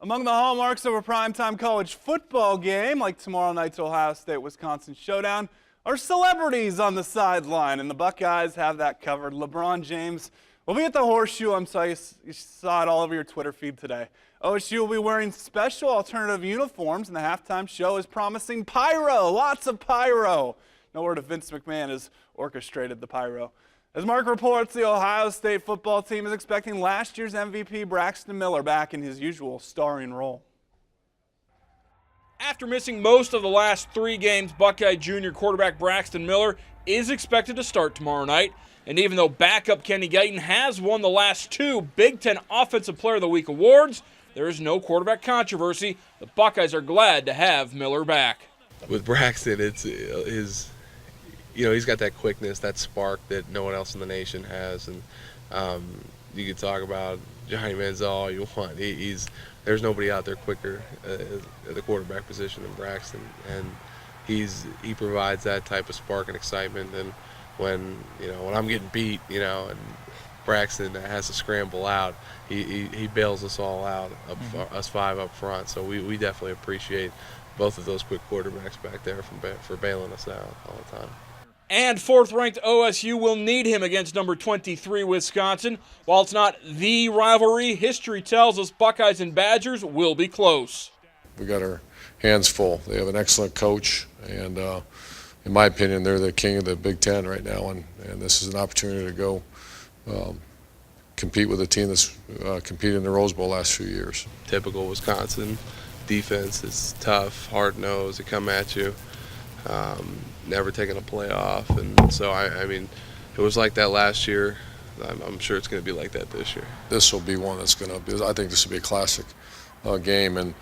Among the hallmarks of a primetime college football game, like tomorrow night's Ohio State-Wisconsin showdown, are celebrities on the sideline, and the Buckeyes have that covered. LeBron James will be at the Horseshoe. I'm sorry, you saw it all over your Twitter feed today. OSU will be wearing special alternative uniforms, and the halftime show is promising pyro, lots of pyro. No word if Vince McMahon has orchestrated the pyro. As Mark reports, the Ohio State football team is expecting last year's MVP Braxton Miller back in his usual starring role. After missing most of the last 3 games, Buckeye junior quarterback Braxton Miller is expected to start tomorrow night. And even though backup Kenny Guyton has won the last 2 Big Ten Offensive Player of the Week awards, there is no quarterback controversy. The Buckeyes are glad to have Miller back. With Braxton, it's he's got that quickness, that spark that no one else in the nation has. And you could talk about Johnny Manziel all you want. There's nobody out there quicker at the quarterback position than Braxton, and he provides that type of spark and excitement. And when I'm getting beat, and Braxton has to scramble out, he bails us all out, us 5 up front. So we definitely appreciate both of those quick quarterbacks back there for bailing us out all the time. And 4th-ranked OSU will need him against number 23 Wisconsin. While it's not the rivalry, history tells us Buckeyes and Badgers will be close. We got our hands full. They have an excellent coach, and in my opinion, they're the king of the Big Ten right now. And this is an opportunity to go compete with a team that's competed in the Rose Bowl last few years. Typical Wisconsin defense is tough, hard-nosed. They come at you. Never taking a play off, and so I mean, it was like that last year. I'm sure it's going to be like that this year. This will be one that's going to be. I think this will be a classic game, and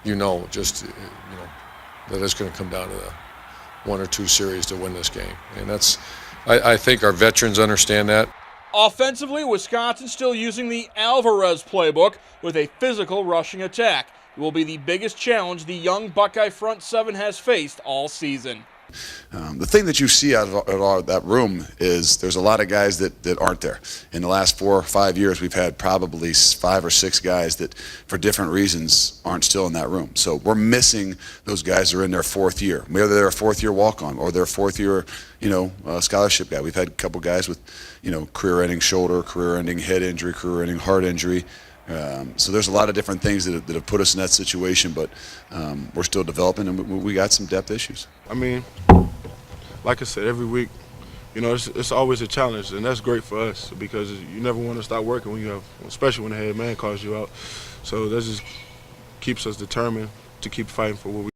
that it's going to come down to the 1 or 2 series to win this game, and that's. I think our veterans understand that. Offensively, Wisconsin still using the Alvarez playbook with a physical rushing attack. It will be the biggest challenge the young Buckeye front 7 has faced all season. The thing that you see out of that room is there's a lot of guys that aren't there. In the last 4 or 5 years, we've had probably 5 or 6 guys that, for different reasons, aren't still in that room. So we're missing those guys that are in their 4th year. Whether they're a 4th-year walk-on or their 4th-year, scholarship guy. We've had a couple guys with, career-ending shoulder, career-ending head injury, career-ending heart injury. So there's a lot of different things that have put us in that situation, but we're still developing, and we got some depth issues. I mean, like I said, every week, it's always a challenge, and that's great for us because you never want to stop working when especially when the head man calls you out. So that just keeps us determined to keep fighting for what we